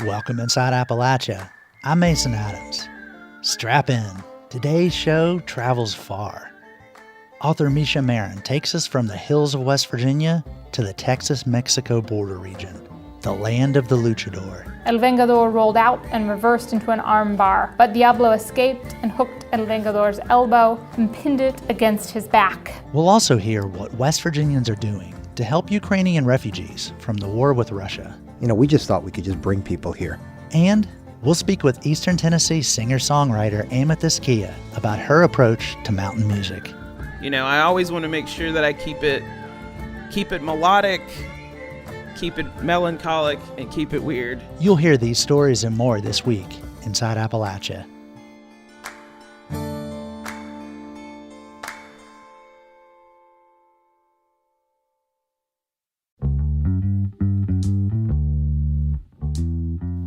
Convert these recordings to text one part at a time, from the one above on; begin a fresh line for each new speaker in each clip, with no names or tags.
Welcome inside Appalachia. I'm Mason Adams. Strap in. Today's show travels far. Author Mesha Maren takes us from the hills of West Virginia to the Texas-Mexico border region, the land of the Luchador.
El Vengador rolled out and reversed into an arm bar, but Diablo escaped and hooked El Vengador's elbow and pinned it against his back.
We'll also hear what West Virginians are doing to help Ukrainian refugees from the war with Russia.
We just thought we could just bring people here.
And we'll speak with Eastern Tennessee singer-songwriter Amethyst Kia about her approach to mountain music.
I always want to make sure that I keep it melodic, keep it melancholic, and keep it weird.
You'll hear these stories and more this week inside Appalachia.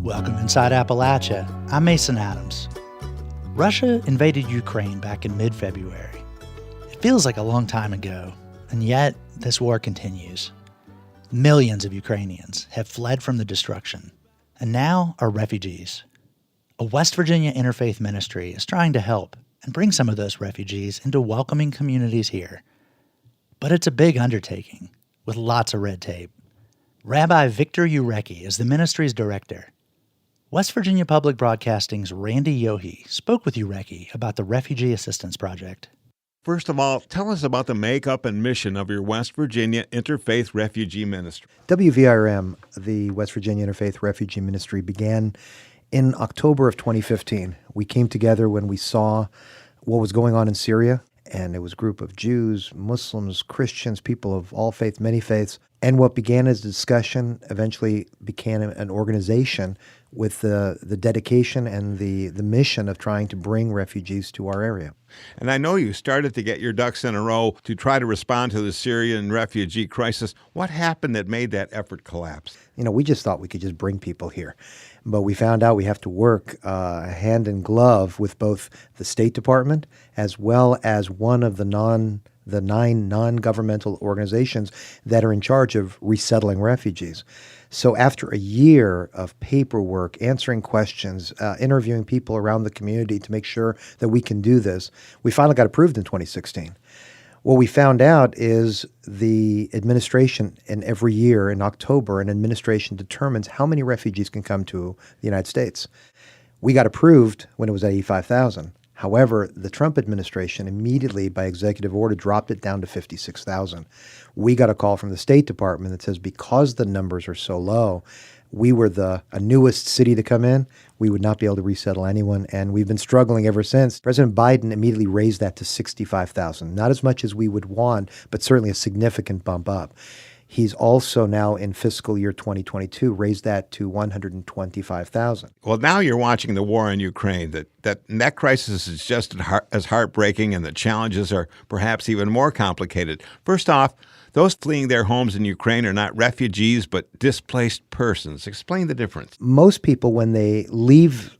Welcome inside Appalachia. I'm Mason Adams. Russia invaded Ukraine back in mid-February. It feels like a long time ago, and yet this war continues. Millions of Ukrainians have fled from the destruction, and now are refugees. A West Virginia interfaith ministry is trying to help and bring some of those refugees into welcoming communities here. But it's a big undertaking, with lots of red tape. Rabbi Victor Urecki is the ministry's director. West Virginia Public Broadcasting's Randy Yohe spoke with Urecki about the Refugee Assistance Project.
First of all, tell us about the makeup and mission of your West Virginia Interfaith Refugee Ministry.
WVIRM, the West Virginia Interfaith Refugee Ministry, began in October of 2015. We came together when we saw what was going on in Syria, and it was a group of Jews, Muslims, Christians, people of all faiths, many faiths. And what began as a discussion eventually became an organization with the dedication and the mission of trying to bring refugees to our area.
And I know you started to get your ducks in a row to try to respond to the Syrian refugee crisis. What happened that made that effort collapse?
We just thought we could just bring people here. But we found out we have to work hand in glove with both the State Department as well as one of the 9 non-governmental organizations that are in charge of resettling refugees. So after a year of paperwork, answering questions, interviewing people around the community to make sure that we can do this, we finally got approved in 2016. What we found out is the administration, and every year in October, an administration determines how many refugees can come to the United States. We got approved when it was at 85,000. However, the Trump administration immediately, by executive order, dropped it down to 56,000. We got a call from the State Department that says because the numbers are so low, we were a newest city to come in. We would not be able to resettle anyone, and we've been struggling ever since. President Biden immediately raised that to 65,000. Not as much as we would want, but certainly a significant bump up. He's also now in fiscal year 2022 raised that to 125,000.
Well, now you're watching the war in Ukraine. That crisis is just as heartbreaking, and the challenges are perhaps even more complicated. First off, those fleeing their homes in Ukraine are not refugees, but displaced persons. Explain the difference.
Most people, when they leave,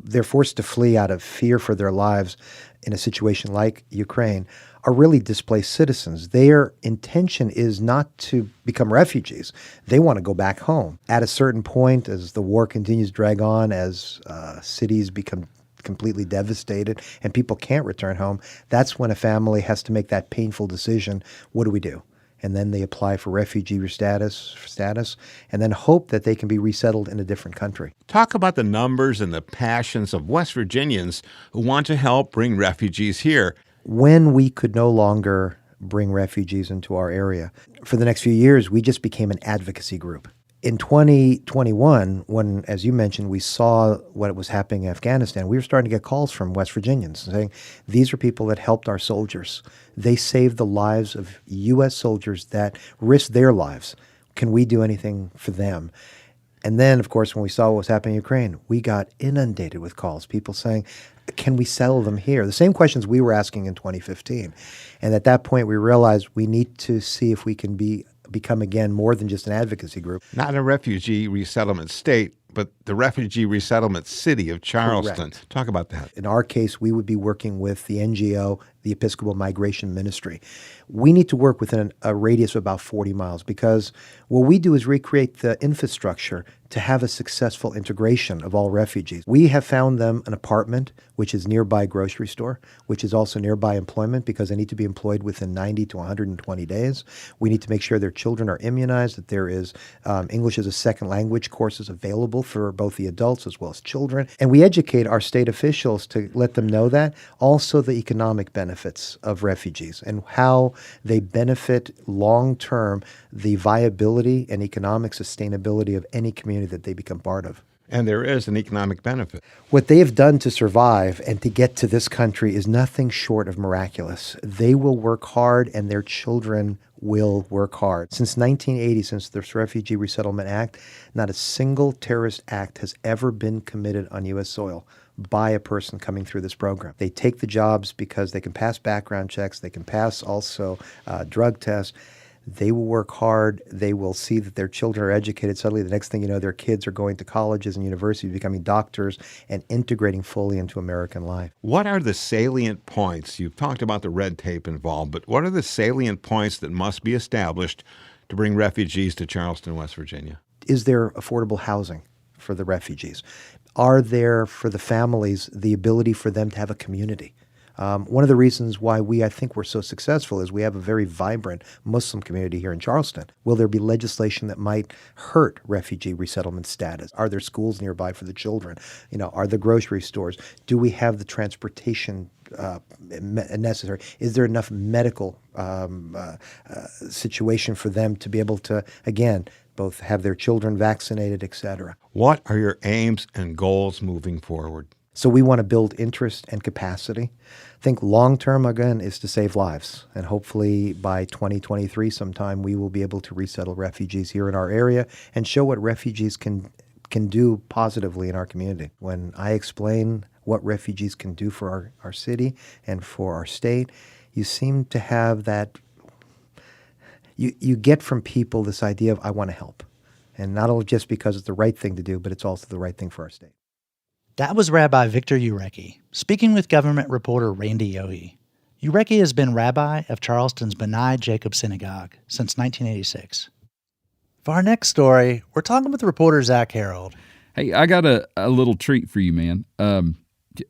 they're forced to flee out of fear for their lives in a situation like Ukraine, are really displaced citizens. Their intention is not to become refugees. They want to go back home. At a certain point, as the war continues to drag on, as cities become completely devastated and people can't return home, that's when a family has to make that painful decision. What do we do? And then they apply for refugee status, and then hope that they can be resettled in a different country.
Talk about the numbers and the passions of West Virginians who want to help bring refugees here.
When we could no longer bring refugees into our area, for the next few years, we just became an advocacy group. In 2021, when, as you mentioned, we saw what was happening in Afghanistan, we were starting to get calls from West Virginians saying, these are people that helped our soldiers. They saved the lives of U.S. soldiers that risked their lives. Can we do anything for them? And then, of course, when we saw what was happening in Ukraine, we got inundated with calls, people saying, can we settle them here? The same questions we were asking in 2015. And at that point, we realized we need to see if we can become, again, more than just an advocacy group.
Not a refugee resettlement state, but the refugee resettlement city of Charleston.
Correct.
Talk about that.
In our case, we would be working with the NGO the Episcopal Migration Ministry. We need to work within a radius of about 40 miles because what we do is recreate the infrastructure to have a successful integration of all refugees. We have found them an apartment, which is nearby grocery store, which is also nearby employment because they need to be employed within 90 to 120 days. We need to make sure their children are immunized, that there is English as a second language courses available for both the adults as well as children. And we educate our state officials to let them know that. Also the economic benefits of refugees and how they benefit long-term the viability and economic sustainability of any community that they become part of.
And there is an economic benefit.
What they have done to survive and to get to this country is nothing short of miraculous. They will work hard and their children will work hard. Since 1980, since the Refugee Resettlement Act, not a single terrorist act has ever been committed on U.S. soil by a person coming through this program. They take the jobs because they can pass background checks, they can pass also drug tests. They will work hard. They will see that their children are educated. Suddenly, the next thing you know, their kids are going to colleges and universities, becoming doctors, and integrating fully into American life.
What are the salient points? You've talked about the red tape involved, but what are the salient points that must be established to bring refugees to Charleston, West Virginia?
Is there affordable housing for the refugees? Are there, for the families, the ability for them to have a community? One of the reasons why I think we're so successful is we have a very vibrant Muslim community here in Charleston. Will there be legislation that might hurt refugee resettlement status? Are there schools nearby for the children? Are there grocery stores? Do we have the transportation necessary? Is there enough medical situation for them to be able to, again, both have their children vaccinated, et cetera?
What are your aims and goals moving forward?
So we want to build interest and capacity. I think long-term, again, is to save lives. And hopefully by 2023 sometime, we will be able to resettle refugees here in our area and show what refugees can do positively in our community. When I explain what refugees can do for our city and for our state, you seem to have that, you get from people this idea of, I want to help. And not only just because it's the right thing to do, but it's also the right thing for our state.
That was Rabbi Victor Urecki, speaking with government reporter Randy Yohe. Urecki has been rabbi of Charleston's B'nai Jacob Synagogue since 1986. For our next story, we're talking with reporter Zach Harold.
Hey, I got a little treat for you, man,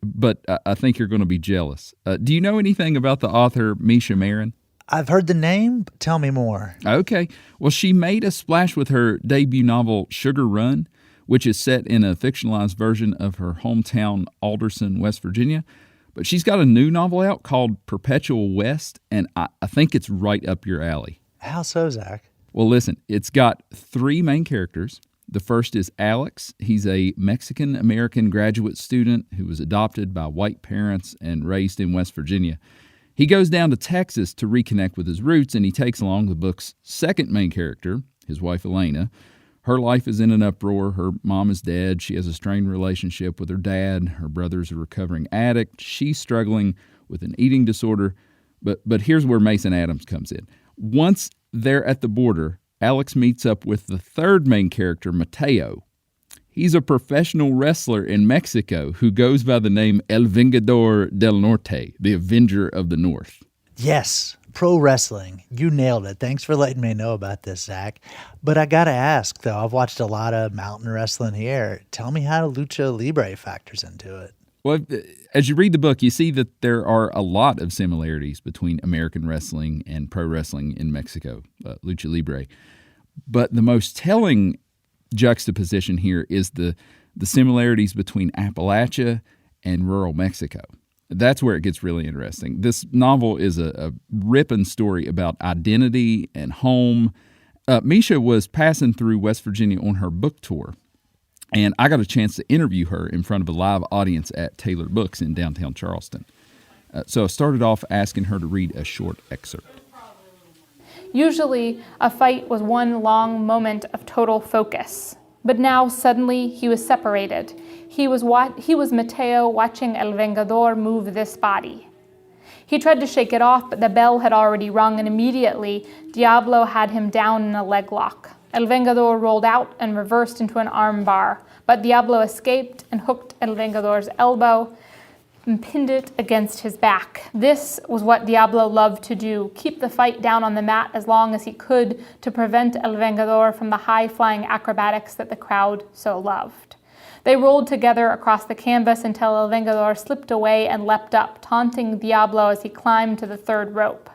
but I think you're going to be jealous. Do you know anything about the author Mesha Maren?
I've heard the name, but tell me more.
Okay. Well, she made a splash with her debut novel, Sugar Run, which is set in a fictionalized version of her hometown, Alderson, West Virginia. But she's got a new novel out called Perpetual West, and I think it's right up your alley.
How so, Zach?
Well, listen, it's got 3 main characters. The first is Alex. He's a Mexican-American graduate student who was adopted by white parents and raised in West Virginia. He goes down to Texas to reconnect with his roots, and he takes along the book's second main character, his wife Elena. Her life is in an uproar. Her mom is dead. She has a strained relationship with her dad. Her brother's a recovering addict. She's struggling with an eating disorder. But here's where Mason Adams comes in. Once they're at the border, Alex meets up with the third main character, Mateo. He's a professional wrestler in Mexico who goes by the name El Vengador del Norte, the Avenger of the North.
Yes, pro wrestling. You nailed it. Thanks for letting me know about this, Zach. But I got to ask, though, I've watched a lot of mountain wrestling here. Tell me how Lucha Libre factors into it.
Well, as you read the book, you see that there are a lot of similarities between American wrestling and pro wrestling in Mexico, Lucha Libre. But the most telling juxtaposition here is the similarities between Appalachia and rural Mexico. That's where it gets really interesting. This novel is a ripping story about identity and home. Mesha was passing through West Virginia on her book tour, and I got a chance to interview her in front of a live audience at Taylor Books in downtown Charleston. So I started off asking her to read a short excerpt.
Usually, a fight was one long moment of total focus. But now, suddenly, he was separated. He was Mateo watching El Vengador move this body. He tried to shake it off, but the bell had already rung, and immediately, Diablo had him down in a leg lock. El Vengador rolled out and reversed into an arm bar, but Diablo escaped and hooked El Vengador's elbow, and pinned it against his back. This was what Diablo loved to do, keep the fight down on the mat as long as he could to prevent El Vengador from the high-flying acrobatics that the crowd so loved. They rolled together across the canvas until El Vengador slipped away and leapt up, taunting Diablo as he climbed to the third rope.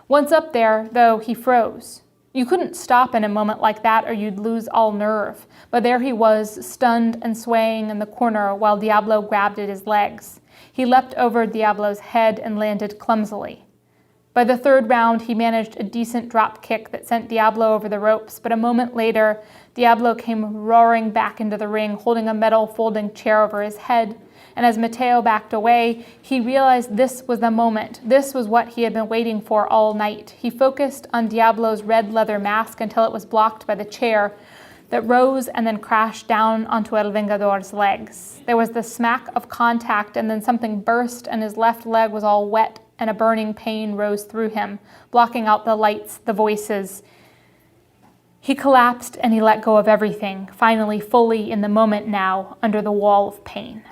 Once up there, though, he froze. You couldn't stop in a moment like that or you'd lose all nerve, but there he was, stunned and swaying in the corner while Diablo grabbed at his legs. He leapt over Diablo's head and landed clumsily. By the third round, he managed a decent drop kick that sent Diablo over the ropes, but a moment later, Diablo came roaring back into the ring, holding a metal folding chair over his head. And as Mateo backed away, he realized this was the moment. This was what he had been waiting for all night. He focused on Diablo's red leather mask until it was blocked by the chair that rose and then crashed down onto El Vengador's legs. There was the smack of contact, and then something burst, and his left leg was all wet, and a burning pain rose through him, blocking out the lights, the voices. He collapsed, and he let go of everything, finally fully in the moment now, under the wall of pain.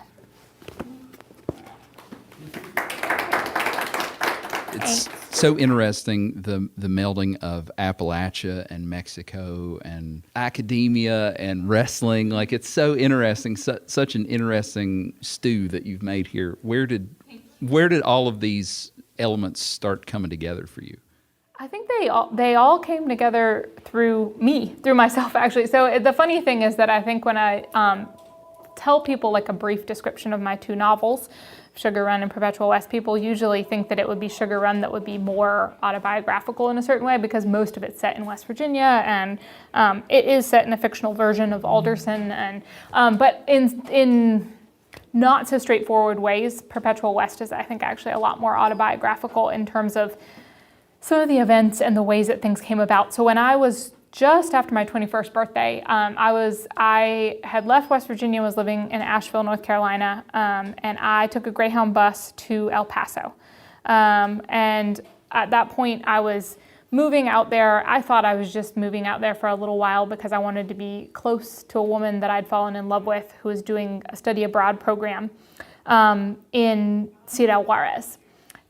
It's so interesting, the melding of Appalachia and Mexico and academia and wrestling. Like, it's so interesting, such an interesting stew that you've made here. Where did all of these elements start coming together for you?
I think they all came together through myself, actually. So the funny thing is that I think when I tell people like a brief description of my two novels, Sugar Run and Perpetual West, people usually think that it would be Sugar Run that would be more autobiographical in a certain way because most of it's set in West Virginia, and it is set in a fictional version of Alderson, and but in not so straightforward ways, Perpetual West is, I think, actually a lot more autobiographical in terms of some of the events and the ways that things came about. So when I was just after my 21st birthday, I had left West Virginia, was living in Asheville, North Carolina, and I took a Greyhound bus to El Paso. And at that point, I was moving out there. I thought I was just moving out there for a little while because I wanted to be close to a woman that I'd fallen in love with who was doing a study abroad program in Ciudad Juarez.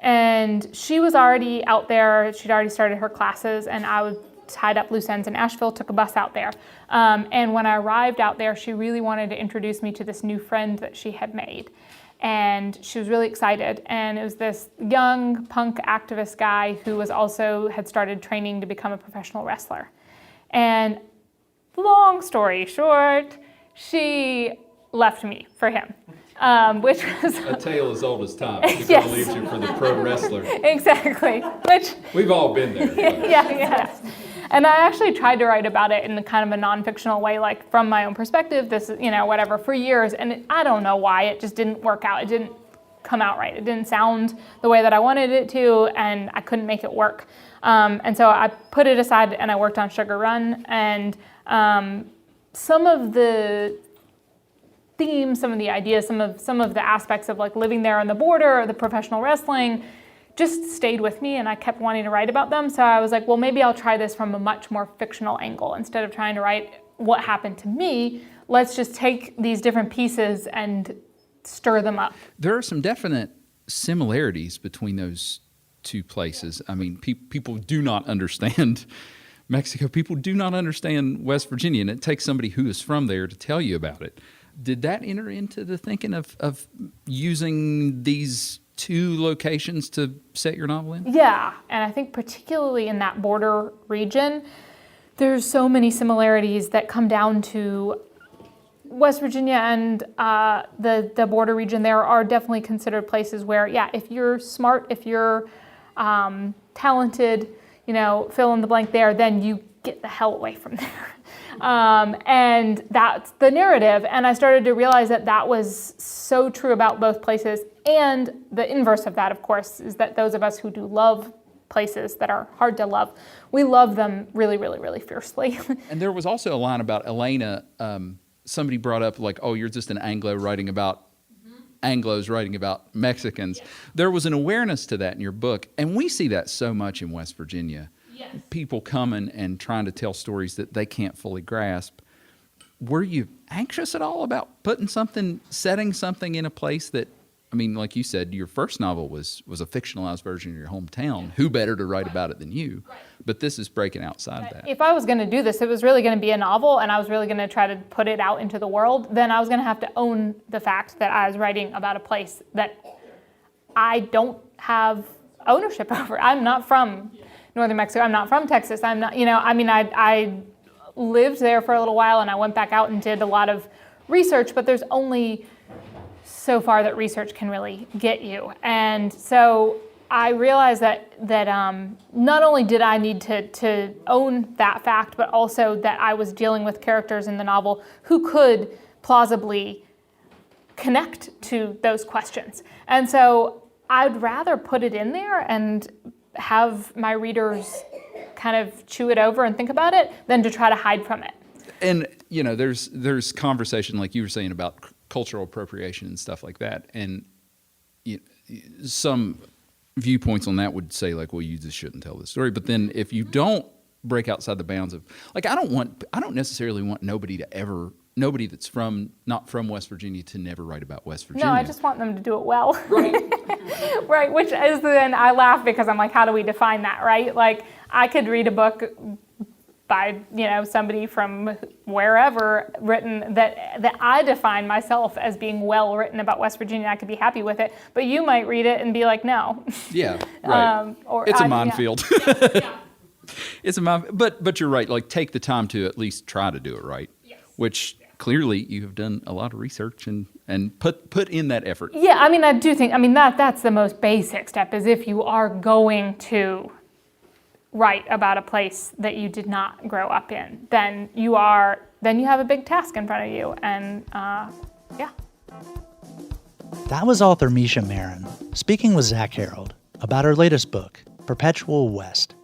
And she was already out there. She'd already started her classes, and I was tied up loose ends in Asheville, took a bus out there. And when I arrived out there, she really wanted to introduce me to this new friend that she had made. And she was really excited. And it was this young punk activist guy who had started training to become a professional wrestler. And long story short, she left me for him. Which was
a tale as old as time. She
yes.
leaves you for the pro wrestler.
Exactly. Which
we've all been there.
Yes. And I actually tried to write about it in kind of a non-fictional way, like from my own perspective, this, whatever, for years. And I don't know why, it just didn't work out. It didn't come out right. It didn't sound the way that I wanted it to, and I couldn't make it work. And so I put it aside and I worked on Sugar Run. And some of the themes, some of the ideas, some of the aspects of like living there on the border or the professional wrestling just stayed with me, and I kept wanting to write about them. So I was like, well, maybe I'll try this from a much more fictional angle. Instead of trying to write what happened to me, let's just take these different pieces and stir them up.
There are some definite similarities between those two places. I mean, people do not understand Mexico. People do not understand West Virginia, and it takes somebody who is from there to tell you about it. Did that enter into the thinking of using these two locations to set your novel in?
Yeah, and I think particularly in that border region, there's so many similarities that come down to West Virginia and the border region. There are definitely considered places where, yeah, if you're smart, if you're talented, fill in the blank there, then you get the hell away from there. And that's the narrative. And I started to realize that was so true about both places. And the inverse of that, of course, is that those of us who do love places that are hard to love, we love them really, really, really fiercely.
And there was also a line about Elena. Somebody brought up like, oh, you're just an Anglo writing about Anglos writing about Mexicans. Yeah. There was an awareness to that in your book. And we see that so much in West Virginia. Yes. People coming and trying to tell stories that they can't fully grasp. Were you anxious at all about setting something in a place that I mean, like you said, your first novel was a fictionalized version of your hometown. Who better to write about it than you? But this is breaking outside that.
If I was going to do this, it was really going to be a novel, and I was really going to try to put it out into the world, then I was going to have to own the fact that I was writing about a place that I don't have ownership over. I'm not from northern Mexico. I'm not from Texas. I'm not, I lived there for a little while, and I went back out and did a lot of research, but there's only so far that research can really get you. And so I realized that not only did I need to own that fact, but also that I was dealing with characters in the novel who could plausibly connect to those questions. And so I'd rather put it in there and have my readers kind of chew it over and think about it than to try to hide from it.
And, there's conversation, like you were saying, about cultural appropriation and stuff like that. And some viewpoints on that would say, like, well, you just shouldn't tell this story. But then if you don't break outside the bounds of, like, I don't necessarily want nobody that's not from West Virginia to never write about West Virginia.
No, I just want them to do it well. Right. Right, which is then I laugh because I'm like, how do we define that, right? Like, I could read a book by, somebody from wherever written that I define myself as being well written about West Virginia. I could be happy with it, but you might read it and be like, no.
Yeah, right. It's a minefield. Yeah. It's a minefield. But you're right. Like, take the time to at least try to do it right. Yes. Which clearly you have done a lot of research and put in that effort.
Yeah, I do think that's the most basic step, is if you are going to write about a place that you did not grow up in, then you have a big task in front of you. And yeah.
That was author Mesha Maren speaking with Zach Harold about her latest book, Perpetual West.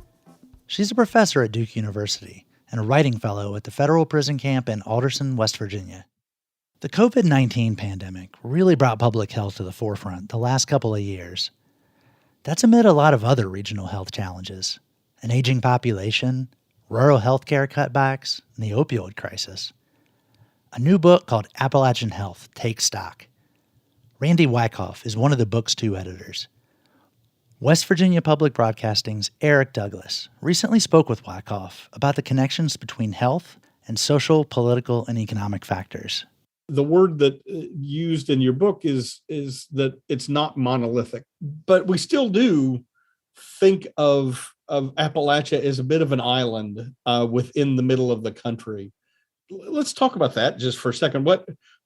She's a professor at Duke University and a writing fellow at the federal prison camp in Alderson, West Virginia. The COVID-19 pandemic really brought public health to the forefront the last couple of years. That's amid a lot of other regional health challenges: an aging population, rural healthcare cutbacks, and the opioid crisis. A new book called Appalachian Health takes stock. Randy Wyckoff is one of the book's two editors. West Virginia Public Broadcasting's Eric Douglas recently spoke with Wyckoff about the connections between health and social, political, and economic factors.
The word that used in your book is that it's not monolithic, but we still do think of Appalachia as a bit of an island within the middle of the country. Let's talk about that just for a second.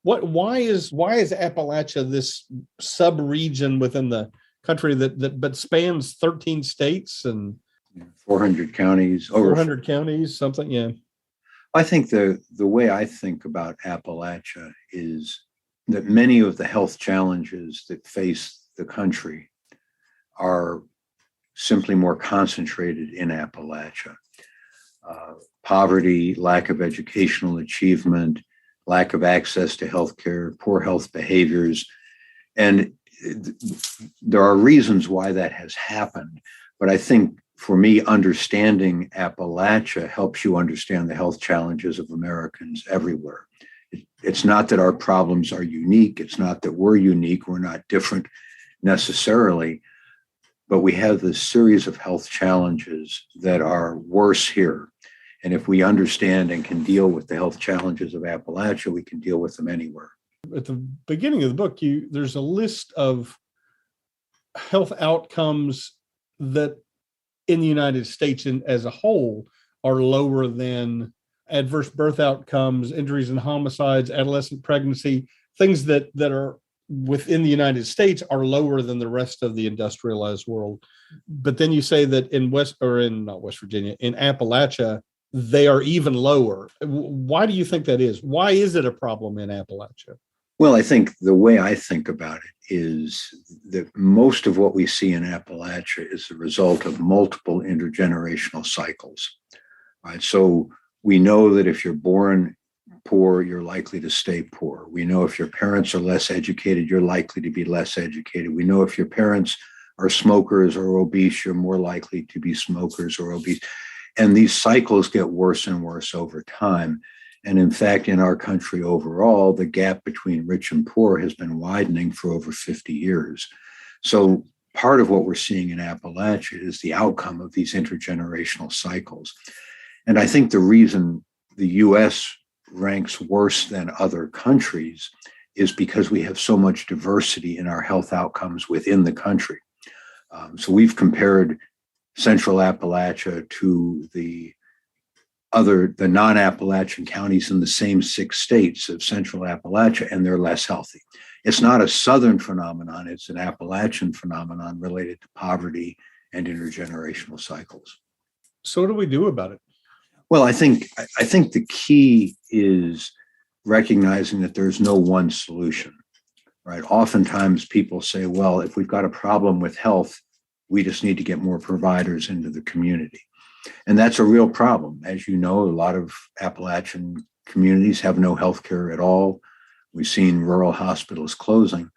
Why is Appalachia this sub-region within the country that spans 13 states and
400 counties, over
400 counties, something? Yeah.
I think the way I think about Appalachia is that many of the health challenges that face the country are simply more concentrated in Appalachia. Poverty, lack of educational achievement, lack of access to healthcare, poor health behaviors. And there are reasons why that has happened. But I think, for me, understanding Appalachia helps you understand the health challenges of Americans everywhere. It's not that our problems are unique. It's not that we're unique. We're not different necessarily. But we have this series of health challenges that are worse here. And if we understand and can deal with the health challenges of Appalachia, we can deal with them anywhere.
At the beginning of the book, there's a list of health outcomes that in the United States as a whole are lower than adverse birth outcomes, injuries and homicides, adolescent pregnancy, things that are within the United States are lower than the rest of the industrialized world. But then you say that in Appalachia, they are even lower. Why do you think that is? Why is it a problem in Appalachia?
Well, I think the way I think about it is that most of what we see in Appalachia is the result of multiple intergenerational cycles. Right? So we know that if you're born poor, you're likely to stay poor. We know if your parents are less educated, you're likely to be less educated. We know if your parents are smokers or obese, you're more likely to be smokers or obese. And these cycles get worse and worse over time. And in fact, in our country overall, the gap between rich and poor has been widening for over 50 years. So part of what we're seeing in Appalachia is the outcome of these intergenerational cycles. And I think the reason the US ranks worse than other countries is because we have so much diversity in our health outcomes within the country. So we've compared Central Appalachia to the non-Appalachian counties in the same 6 states of Central Appalachia, and they're less healthy. It's not a Southern phenomenon, it's an Appalachian phenomenon related to poverty and intergenerational cycles.
So what do we do about it?
Well, I think the key is recognizing that there's no one solution, right? Oftentimes people say, well, if we've got a problem with health, we just need to get more providers into the community. And that's a real problem. As you know, a lot of Appalachian communities have no health care at all. We've seen rural hospitals closing.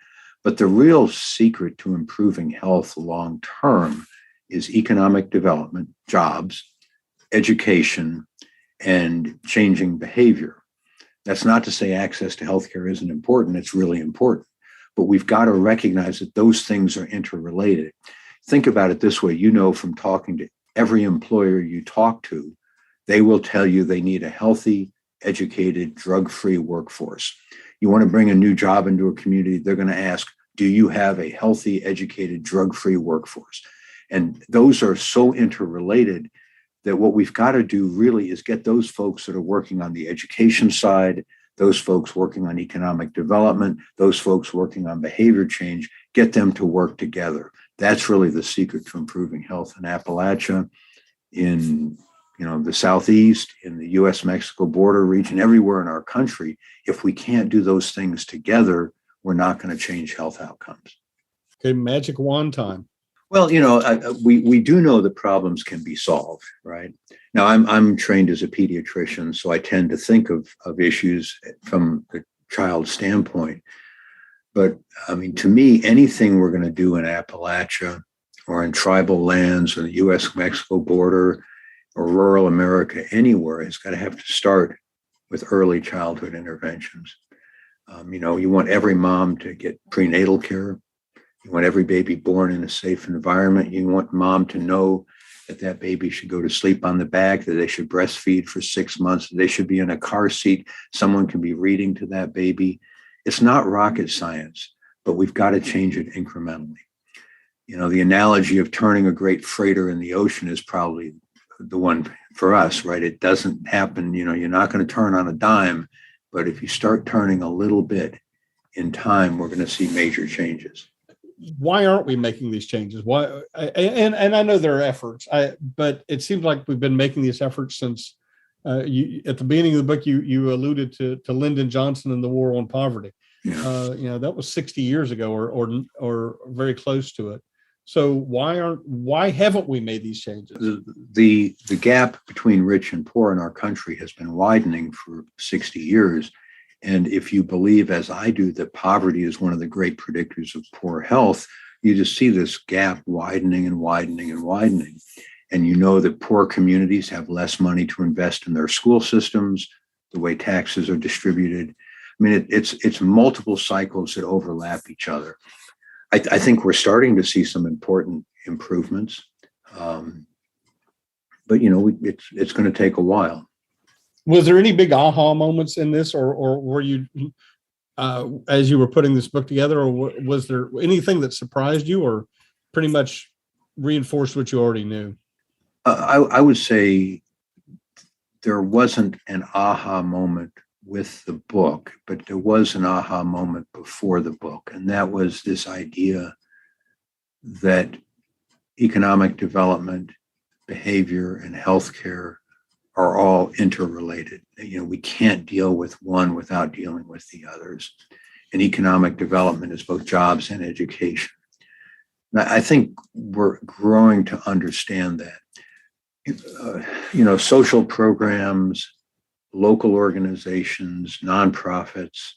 But the real secret to improving health long term is economic development, jobs, education, and changing behavior. That's not to say access to healthcare isn't important. It's really important. But we've got to recognize that those things are interrelated. Think about it this way. You know, from talking to every employer you talk to, they will tell you they need a healthy, educated, drug-free workforce. You want to bring a new job into a community, they're going to ask, do you have a healthy, educated, drug-free workforce? And those are so interrelated that what we've got to do really is get those folks that are working on the education side, those folks working on economic development, those folks working on behavior change, get them to work together. That's really the secret to improving health in Appalachia, in the Southeast, in the U.S.-Mexico border region, everywhere in our country. If we can't do those things together, we're not going to change health outcomes.
Okay, magic wand time.
Well, we do know that problems can be solved, right? Now, I'm trained as a pediatrician, so I tend to think of issues from the child's standpoint. But I mean, to me, anything we're going to do in Appalachia or in tribal lands or the U.S.-Mexico border or rural America anywhere has got to have to start with early childhood interventions. You want every mom to get prenatal care. You want every baby born in a safe environment. You want mom to know that baby should go to sleep on the back, that they should breastfeed for 6 months, that they should be in a car seat. Someone can be reading to that baby. It's not rocket science, but we've got to change it incrementally. The analogy of turning a great freighter in the ocean is probably the one for us, right? It doesn't happen. You're not going to turn on a dime, but if you start turning a little bit in time, we're going to see major changes.
Why aren't we making these changes? Why? And I know there are efforts, but it seems like we've been making these efforts since at the beginning of the book, you alluded to Lyndon Johnson and the war on poverty.
Yeah.
That was 60 years ago or very close to it. So why haven't we made these changes?
The gap between rich and poor in our country has been widening for 60 years. And if you believe, as I do, that poverty is one of the great predictors of poor health, you just see this gap widening and widening and widening. And you know that poor communities have less money to invest in their school systems, the way taxes are distributed. I mean, it's multiple cycles that overlap each other. I think we're starting to see some important improvements, but it's going to take a while.
Was there any big aha moments in this, or were you, as you were putting this book together, or was there anything that surprised you, or pretty much reinforced what you already knew?
I would say there wasn't an aha moment with the book, but there was an aha moment before the book, and that was this idea that economic development, behavior, and healthcare are all interrelated. We can't deal with one without dealing with the others. And economic development is both jobs and education. And I think we're growing to understand that. Social programs, local organizations, nonprofits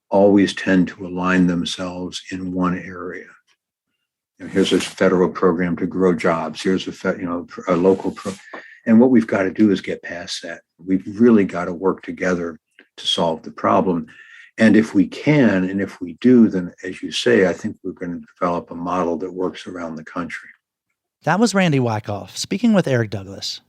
always tend to align themselves in one area. Here's a federal program to grow jobs. Here's a local program. And what we've got to do is get past that. We've really got to work together to solve the problem. And if we can, and if we do, then as you say, I think we're going to develop a model that works around the country.
That was Randy Wyckoff speaking with Eric Douglas.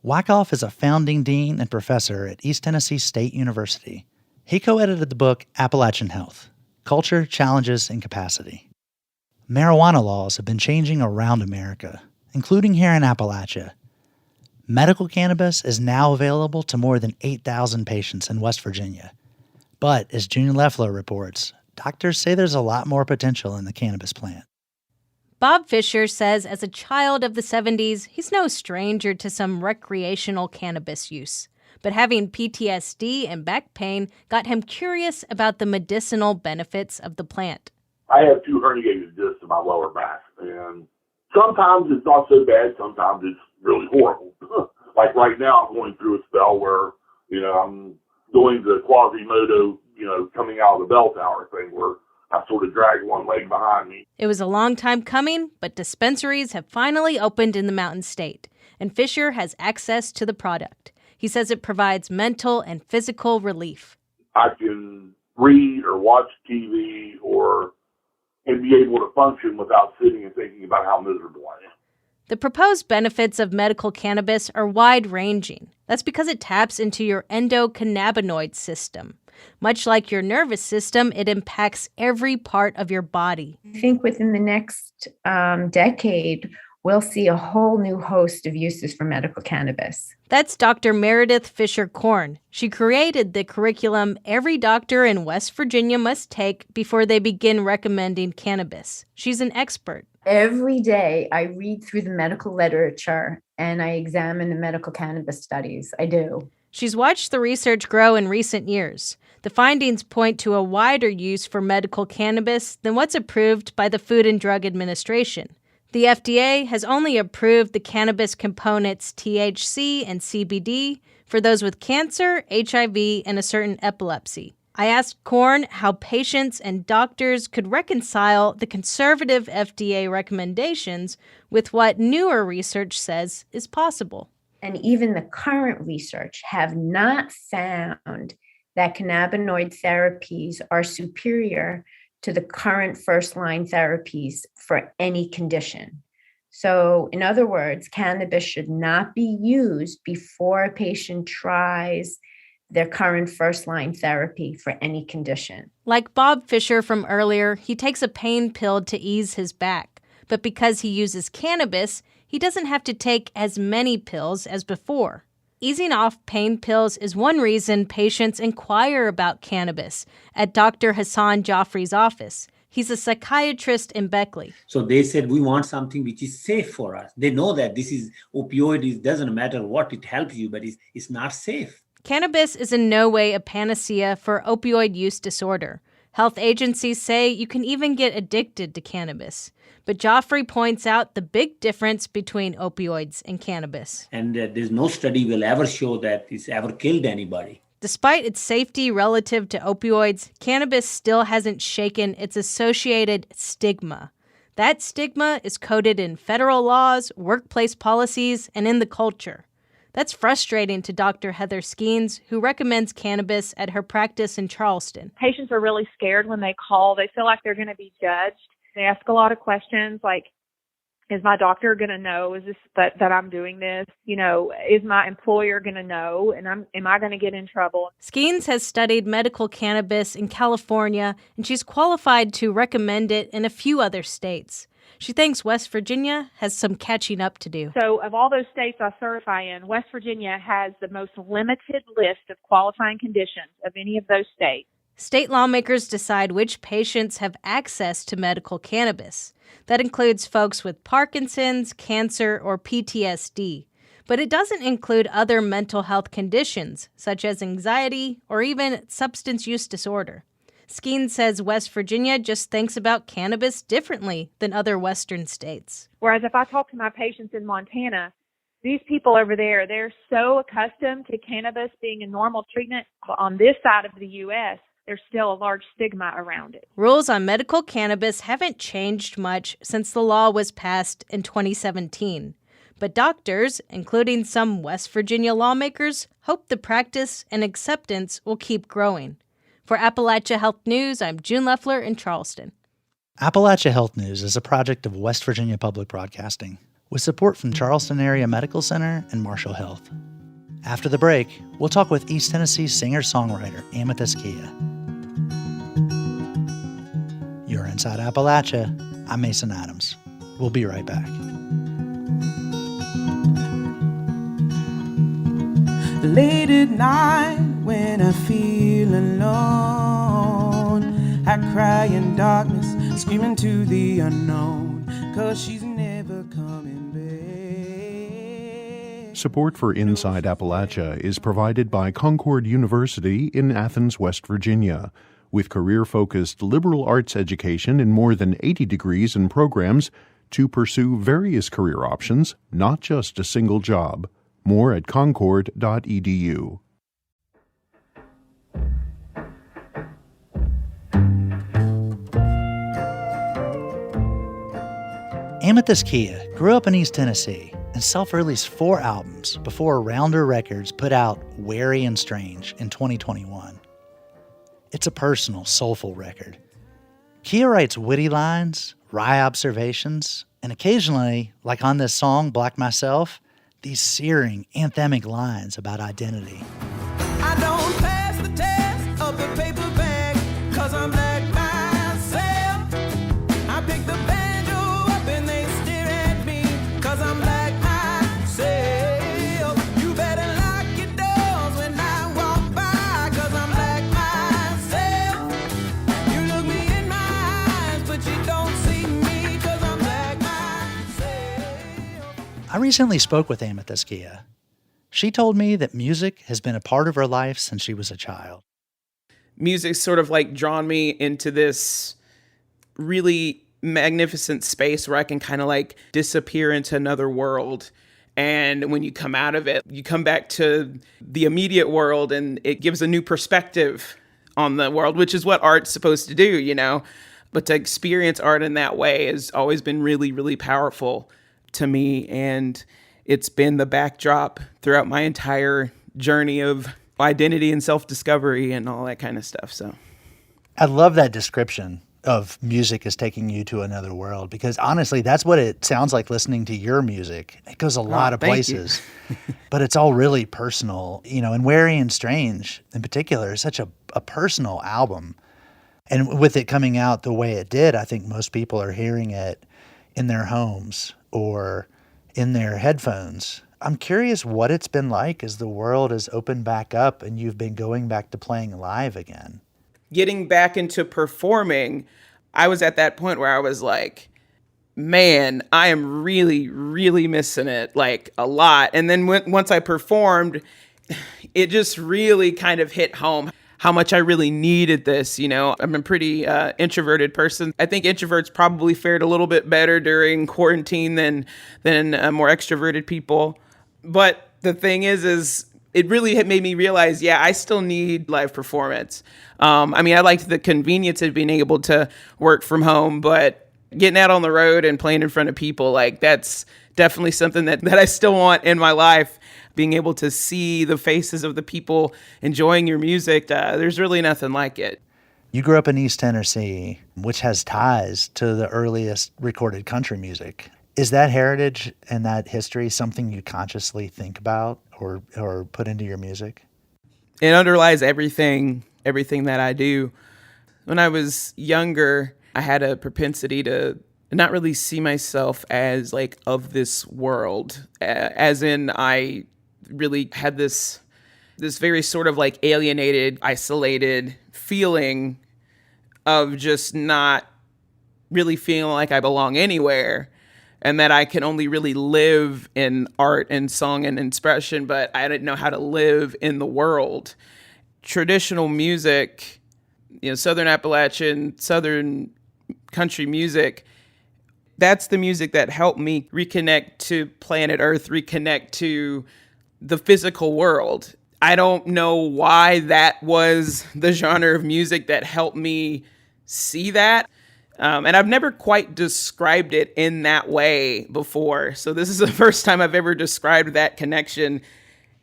Wyckoff is a founding dean and professor at East Tennessee State University. He co-edited the book Appalachian Health: Culture, Challenges, and Capacity. Marijuana laws have been changing around America, including here in Appalachia. Medical cannabis is now available to more than 8,000 patients in West Virginia. But as June Leffler reports, doctors say there's a lot more potential in the cannabis plant.
Bob Fisher says as a child of the 70s, he's no stranger to some recreational cannabis use. But having PTSD and back pain got him curious about the medicinal benefits of the plant.
I have 2 herniated discs in my lower back, and sometimes it's not so bad, sometimes it's really horrible. Like right now, I'm going through a spell where, I'm doing the Quasimodo, coming out of the bell tower thing where I sort of drag one leg behind me.
It was a long time coming, but dispensaries have finally opened in the Mountain State, and Fisher has access to the product. He says it provides mental and physical relief.
I can read or watch TV and be able to function without sitting and thinking about how miserable I am.
The proposed benefits of medical cannabis are wide-ranging. That's because it taps into your endocannabinoid system. Much like your nervous system, it impacts every part of your body.
I think within the next decade, we'll see a whole new host of uses for medical cannabis.
That's Dr. Meredith Fisher-Korn. She created the curriculum every doctor in West Virginia must take before they begin recommending cannabis. She's an expert.
Every day, I read through the medical literature and I examine the medical cannabis studies. I do.
She's watched the research grow in recent years. The findings point to a wider use for medical cannabis than what's approved by the Food and Drug Administration. The FDA has only approved the cannabis components THC and CBD for those with cancer, HIV, and a certain epilepsy. I asked Korn how patients and doctors could reconcile the conservative FDA recommendations with what newer research says is possible.
And even the current research have not found that cannabinoid therapies are superior to the current first-line therapies for any condition. So, in other words, cannabis should not be used before a patient tries their current first-line therapy for any condition.
Like Bob Fisher from earlier, he takes a pain pill to ease his back. But because he uses cannabis, he doesn't have to take as many pills as before. Easing off pain pills is one reason patients inquire about cannabis at Dr. Hassan Jaffrey's office. He's a psychiatrist in Beckley.
So they said, we want something which is safe for us. They know that this is opioid. It doesn't matter what, it helps you, but it's not safe.
Cannabis is in no way a panacea for opioid use disorder. Health agencies say you can even get addicted to cannabis. But Jaffrey points out the big difference between opioids and cannabis.
And there's no study will ever show that it's ever killed anybody.
Despite its safety relative to opioids, cannabis still hasn't shaken its associated stigma. That stigma is coded in federal laws, workplace policies, and in the culture. That's frustrating to Dr. Heather Skeens, who recommends cannabis at her practice in Charleston.
Patients are really scared when they call. They feel like they're going to be judged. They ask a lot of questions like, is my doctor going to know is this that I'm doing this? Is my employer going to know? And am I going to get in trouble?
Skeens has studied medical cannabis in California, and she's qualified to recommend it in a few other states. She thinks West Virginia has some catching up to do.
So of all those states I certify in, West Virginia has the most limited list of qualifying conditions of any of those states.
State lawmakers decide which patients have access to medical cannabis. That includes folks with Parkinson's, cancer, or PTSD. But it doesn't include other mental health conditions, such as anxiety or even substance use disorder. Skeens says West Virginia just thinks about cannabis differently than other Western states.
Whereas if I talk to my patients in Montana, these people over there, they're so accustomed to cannabis being a normal treatment. On this side of the U.S., there's still a large stigma around it.
Rules on medical cannabis haven't changed much since the law was passed in 2017. But doctors, including some West Virginia lawmakers, hope the practice and acceptance will keep growing. For Appalachia Health News, I'm June Leffler in Charleston.
Appalachia Health News is a project of West Virginia Public Broadcasting, with support from Charleston Area Medical Center and Marshall Health. After the break, we'll talk with East Tennessee singer-songwriter Amethyst Kia. You're Inside Appalachia. I'm Mason Adams. We'll be right back.
Late at night when I feel alone, I cry in darkness, screaming to the unknown, 'cause she's never coming back.
Support for Inside Appalachia is provided by Concord University in Athens, West Virginia. With career-focused liberal arts education in more than 80 degrees and programs to pursue various career options, not just a single job. More at concord.edu.
Amethyst Kia grew up in East Tennessee and self-released 4 albums before Rounder Records put out Wary and Strange in 2021. It's a personal, soulful record. Kia writes witty lines, wry observations, and occasionally, like on this song, Black Myself, these searing, anthemic lines about identity.
I don't pass the test of the paper bag, 'cause I'm black myself. I pick the banjo up and they stare at me, 'cause I'm black myself. You better lock your doors when I walk by, 'cause I'm black myself. You look me in my eyes, but you don't see me, 'cause I'm black myself.
I recently spoke with Amethyst Kia. She told me that music has been a part of her life since she was a child.
Music's sort of like drawn me into this really magnificent space where I can kind of like disappear into another world. And when you come out of it, you come back to the immediate world and it gives a new perspective on the world, which is what art's supposed to do, you know? But to experience art in that way has always been really, really powerful to me. And it's been the backdrop throughout my entire journey of identity and self-discovery and all that kind of stuff. So
I love that description of music as taking you to another world, because honestly, that's what it sounds like listening to your music. It goes a lot of places, but it's all really personal, you know, and Wary and Strange in particular is such a personal album. And with it coming out the way it did, I think most people are hearing it in their homes or in their headphones. I'm curious what it's been like as the world has opened back up and you've been going back to playing live again.
Getting back into performing, I was at that point where I was like, man, I am really, really missing it, like a lot. And then once I performed, it just really kind of hit home how much I really needed this. You know, I'm a pretty introverted person. I think introverts probably fared a little bit better during quarantine than more extroverted people. But the thing is it really made me realize, yeah, I still need live performance. I mean, I liked the convenience of being able to work from home, but getting out on the road and playing in front of people, like that's definitely something that I still want in my life. Being able to see the faces of the people enjoying your music, there's really nothing like it.
You grew up in East Tennessee, which has ties to the earliest recorded country music. Is that heritage and that history something you consciously think about or put into your music?
It underlies everything that I do. When I was younger, I had a propensity to not really see myself as like of this world, as in I really had this very sort of like alienated, isolated feeling of just not really feeling like I belong anywhere, and that I can only really live in art and song and expression, but I didn't know how to live in the world. Traditional music, you know, Southern Appalachian, Southern country music, that's the music that helped me reconnect to planet Earth, reconnect to the physical world. I don't know why that was the genre of music that helped me see that. And I've never quite described it in that way before. So this is the first time I've ever described that connection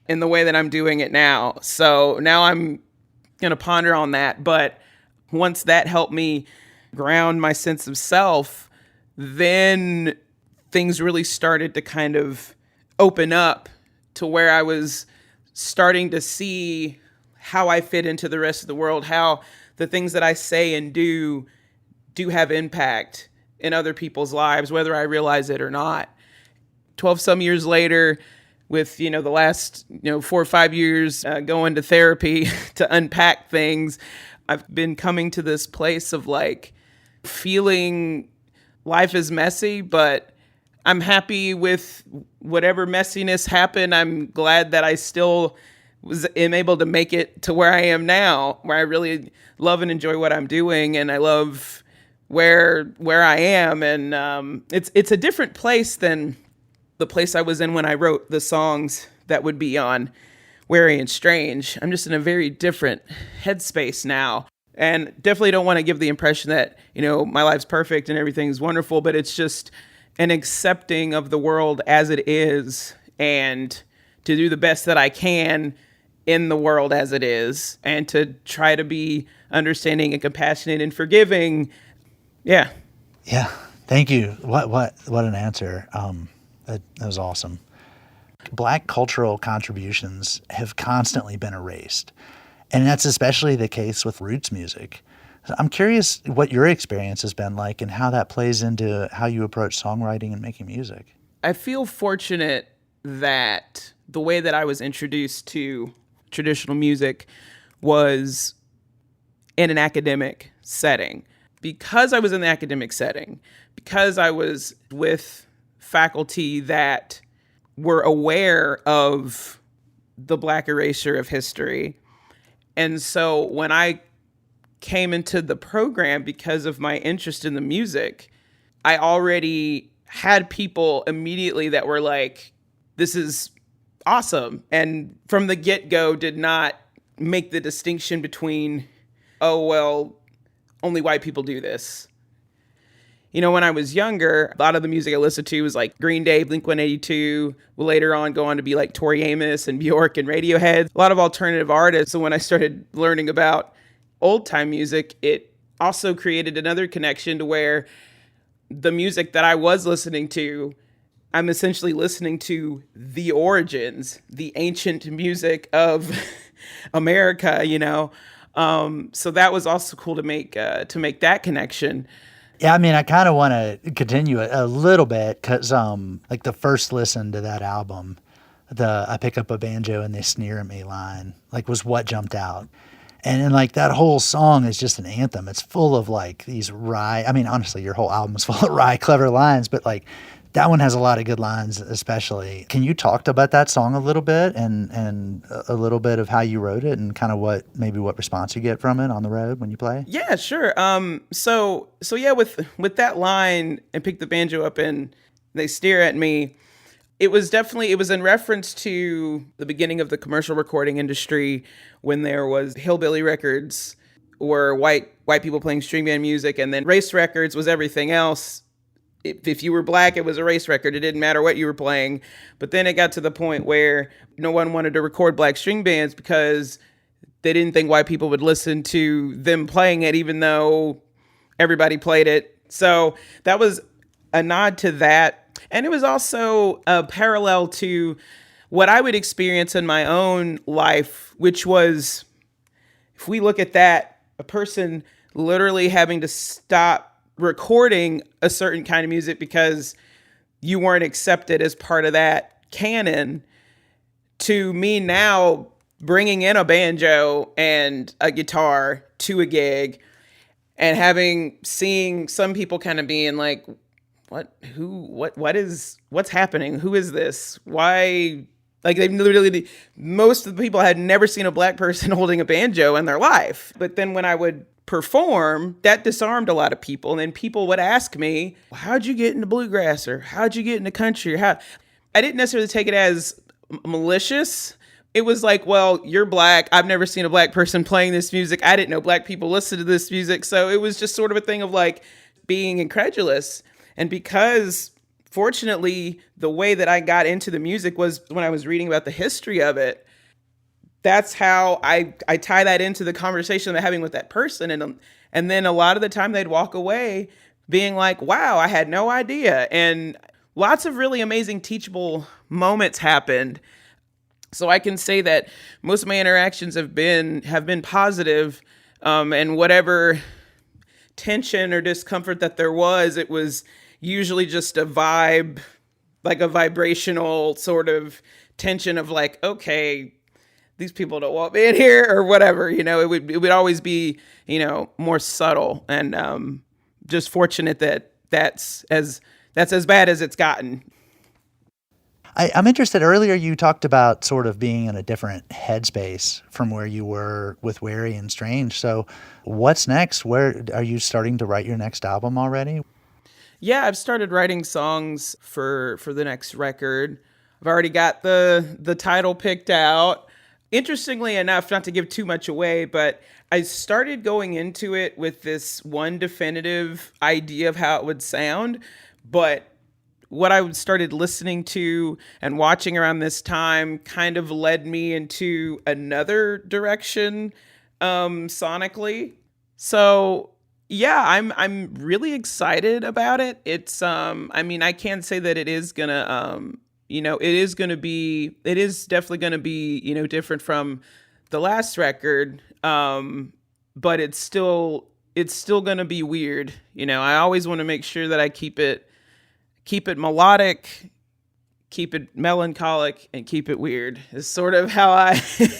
in the way that I'm doing it now. So now I'm going to ponder on that. But once that helped me ground my sense of self, then things really started to kind of open up to where I was starting to see how I fit into the rest of the world, how the things that I say and do have impact in other people's lives, whether I realize it or not. 12 some years later, with, the last, 4 or 5 years going to therapy to unpack things, I've been coming to this place of like feeling life is messy, but I'm happy with whatever messiness happened. I'm glad that I still am able to make it to where I am now, where I really love and enjoy what I'm doing, and I love where I am, and it's a different place than the place I was in when I wrote the songs that would be on Wary and Strange. I'm just in a very different headspace now, and definitely don't want to give the impression that my life's perfect and everything's wonderful, but it's just an accepting of the world as it is, and to do the best that I can in the world as it is, and to try to be understanding and compassionate and forgiving. Yeah.
Thank you. What an answer. That was awesome. Black cultural contributions have constantly been erased, and that's especially the case with roots music. So I'm curious what your experience has been like and how that plays into how you approach songwriting and making music.
I feel fortunate that the way that I was introduced to traditional music was in an academic setting. Because I was in the academic setting, because I was with faculty that were aware of the Black erasure of history. And so when I came into the program because of my interest in the music, I already had people immediately that were like, this is awesome. And from the get-go did not make the distinction between, oh, well, only white people do this. When I was younger, a lot of the music I listened to was like Green Day, Blink-182, will later on go on to be like Tori Amos and Bjork and Radiohead, a lot of alternative artists. So when I started learning about old time music, it also created another connection to where the music that I was listening to, I'm essentially listening to the origins, the ancient music of America, So that was also cool to make that connection.
Yeah, I mean, I kind of want to continue a little bit because, like the first listen to that album, I pick up a banjo and they sneer at me line, like was what jumped out. And like that whole song is just an anthem. It's full of like these wry, I mean, honestly, your whole album is full of wry, clever lines, but like that one has a lot of good lines, especially. Can you talk about that song a little bit and a little bit of how you wrote it and kind of what response you get from it on the road when you play?
Yeah, sure. So yeah, with that line, and pick the banjo up and they stare at me, it was in reference to the beginning of the commercial recording industry when there was hillbilly records were white people playing string band music, and then race records was everything else. If you were black, it was a race record. It didn't matter what you were playing. But then it got to the point where no one wanted to record black string bands because they didn't think white people would listen to them playing it, even though everybody played it. So that was a nod to that. And it was also a parallel to what I would experience in my own life, which was, if we look at that, a person literally having to stop recording a certain kind of music because you weren't accepted as part of that canon, to me now bringing in a banjo and a guitar to a gig and seeing some people kind of being like, what's happening? Who is this? Why? Like, they literally, most of the people had never seen a black person holding a banjo in their life. But then when I would perform, that disarmed a lot of people. And then people would ask me, well, how'd you get into bluegrass? Or how'd you get into country? I didn't necessarily take it as malicious. It was like, well, you're black. I've never seen a black person playing this music. I didn't know black people listen to this music. So it was just sort of a thing of like, just being incredulous. And because fortunately, the way that I got into the music was when I was reading about the history of it. That's how I tie that into the conversation I'm having with that person. And then a lot of the time they'd walk away being like, wow, I had no idea. And lots of really amazing teachable moments happened. So I can say that most of my interactions have been positive, and whatever tension or discomfort that there was, it was usually just a vibe, like a vibrational sort of tension of like, okay, these people don't want me in here or whatever, it would always be, more subtle, and just fortunate that that's as bad as it's gotten.
I'm interested. Earlier, you talked about sort of being in a different headspace from where you were with Wary and Strange. So what's next? Where are you starting to write your next album already?
Yeah, I've started writing songs for the next record. I've already got the title picked out. Interestingly enough, not to give too much away, but I started going into it with this one definitive idea of how it would sound, but what I started listening to and watching around this time kind of led me into another direction, sonically. So yeah, I'm really excited about it. It's I can't say that it is gonna it is definitely gonna be, different from the last record. But it's still gonna be weird. I always want to make sure that I keep it melodic, keep it melancholic, and keep it weird. Is sort of how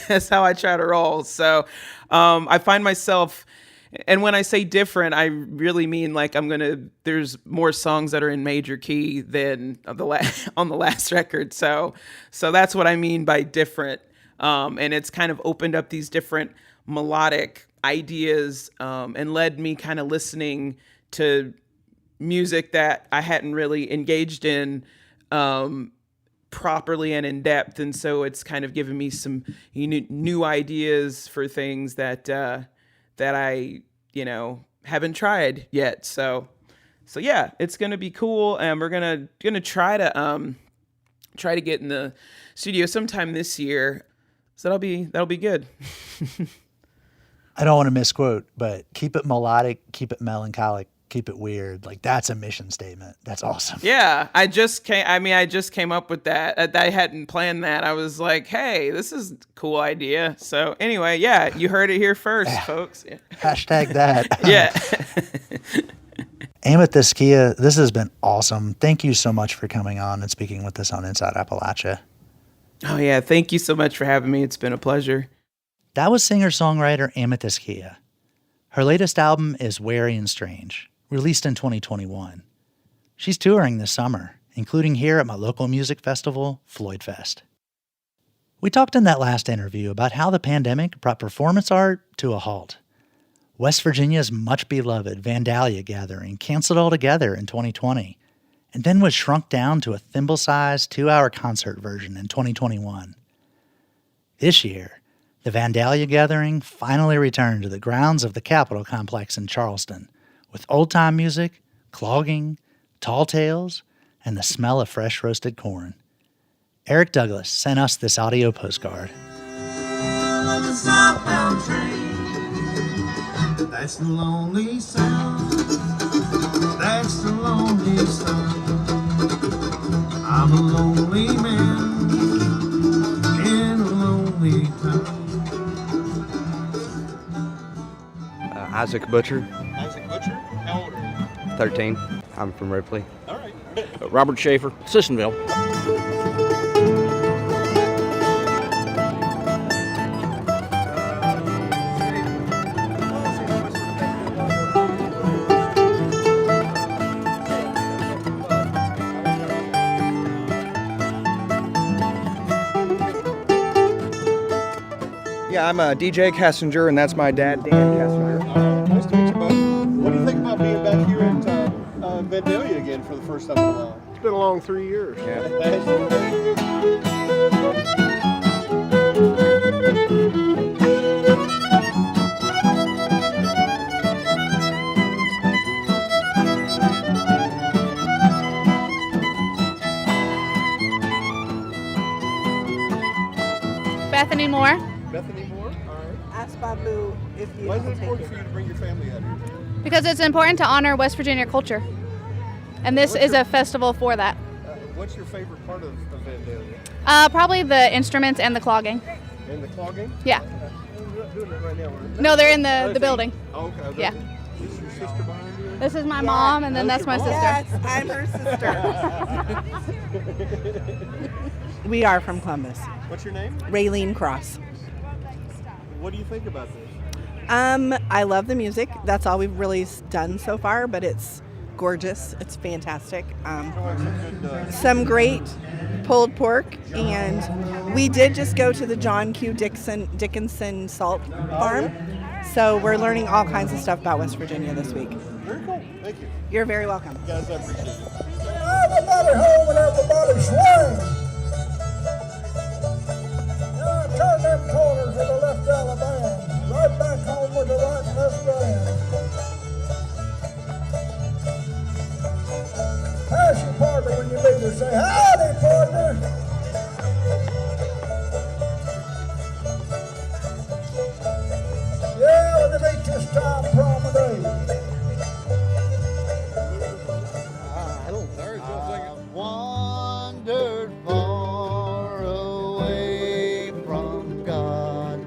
that's how I try to roll. So I find myself, and when I say different, I really mean like there's more songs that are in major key than on the last record. So that's what I mean by different. And it's kind of opened up these different melodic ideas, and led me kind of listening to music that I hadn't really engaged in properly and in depth. And so it's kind of given me some new ideas for things that I, haven't tried yet. So yeah, it's going to be cool. And we're going to try to get in the studio sometime this year. So that'll be good.
I don't want to misquote, but keep it melodic, keep it melancholic, keep it weird. Like, that's a mission statement. That's awesome.
Yeah, I just came up with that. I hadn't planned that. I was like, hey, this is a cool idea. So anyway, yeah, you heard it here first, folks. Yeah.
Hashtag that.
Yeah.
Amethyst Kia, this has been awesome. Thank you so much for coming on and speaking with us on Inside Appalachia.
Oh, yeah. Thank you so much for having me. It's been a pleasure.
That was singer-songwriter Amethyst Kia. Her latest album is Wary and Strange, released in 2021. She's touring this summer, including here at my local music festival, Floyd Fest. We talked in that last interview about how the pandemic brought performance art to a halt. West Virginia's much-beloved Vandalia gathering canceled altogether in 2020, and then was shrunk down to a thimble-sized 2-hour concert version in 2021. This year, the Vandalia gathering finally returned to the grounds of the Capitol Complex in Charleston, with old-time music, clogging, tall tales, and the smell of fresh roasted corn. Eric Douglas sent us this audio postcard.
On the southbound train, that's the lonely sound. That's the lonely sound. I'm a lonely man in a lonely town.
Isaac Butcher.
Isaac Butcher? How old are you?
13. I'm from Ripley.
All right.
Robert Schaefer, Sissonville.
Yeah, I'm a DJ Cassinger, and that's my dad, Dan Cassinger.
Nice to meet you, bud. What do you think about being back here at Vandalia again for the first time in a while?
It's been a long 3 years.
Why is it important for you to bring your family out here?
Because it's important to honor West Virginia culture. And this is a festival for that.
What's your favorite part of Vandalia?
Probably the instruments and the clogging.
And the clogging?
Yeah.
We're not doing it right now.
No, they're in the building.
Oh, okay.
Yeah.
Is your sister behind you?
This is my mom, and then that's my sister.
Yes, I'm her sister. We are from Columbus.
What's your name?
Raylene Cross.
What do you think about this?
I love the music. That's all we've really done so far, but it's gorgeous. It's fantastic. Some great pulled pork, and we did just go to the John Q. Dickinson Salt Farm. So we're learning all kinds of stuff about West Virginia this week.
Very cool. Thank you.
You're very welcome.
Guys, I appreciate it.
Everybody home and everybody swing. Now turn them corners with the left Alabama. Right back home with the right and left band. Pass your partner when you leave her. Say, howdy, partner. Yeah, when they meet this time promenade.
Wandered far away from God.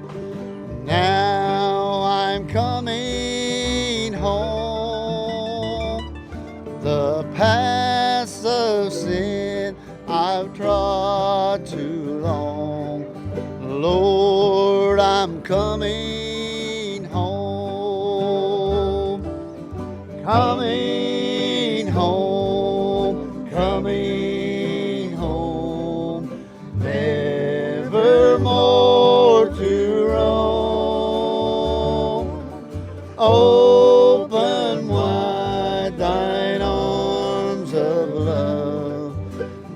Now I'm coming home. The paths of sin I've trod too long. Lord, I'm coming home. Coming home. Coming home. Nevermore to roam. Open wide thine arms of love.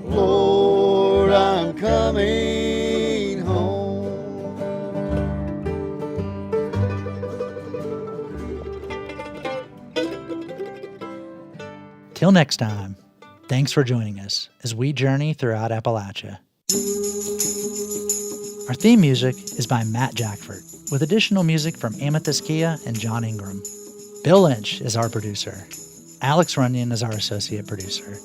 Lord, I'm coming home.
Till next time, thanks for joining us as we journey throughout Appalachia. Our theme music is by Matt Jackford, with additional music from Amethyst Kia and John Ingram. Bill Lynch is our producer. Alex Runyon is our associate producer.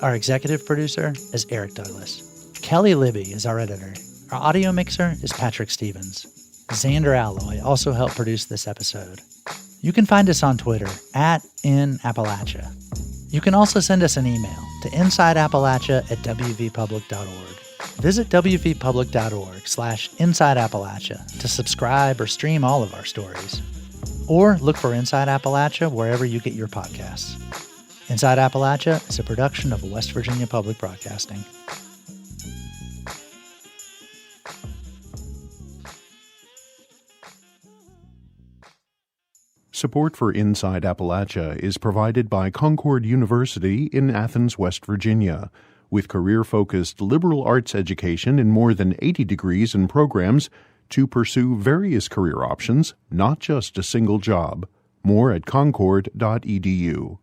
Our executive producer is Eric Douglas. Kelly Libby is our editor. Our audio mixer is Patrick Stevens. Xander Alloy also helped produce this episode. You can find us on Twitter @InAppalachia. You can also send us an email to insideappalachia@wvpublic.org. Visit wvpublic.org/InsideAppalachia to subscribe or stream all of our stories. Or look for Inside Appalachia wherever you get your podcasts. Inside Appalachia is a production of West Virginia Public Broadcasting.
Support for Inside Appalachia is provided by Concord University in Athens, West Virginia, with career-focused liberal arts education in more than 80 degrees and programs to pursue various career options, not just a single job. More at concord.edu.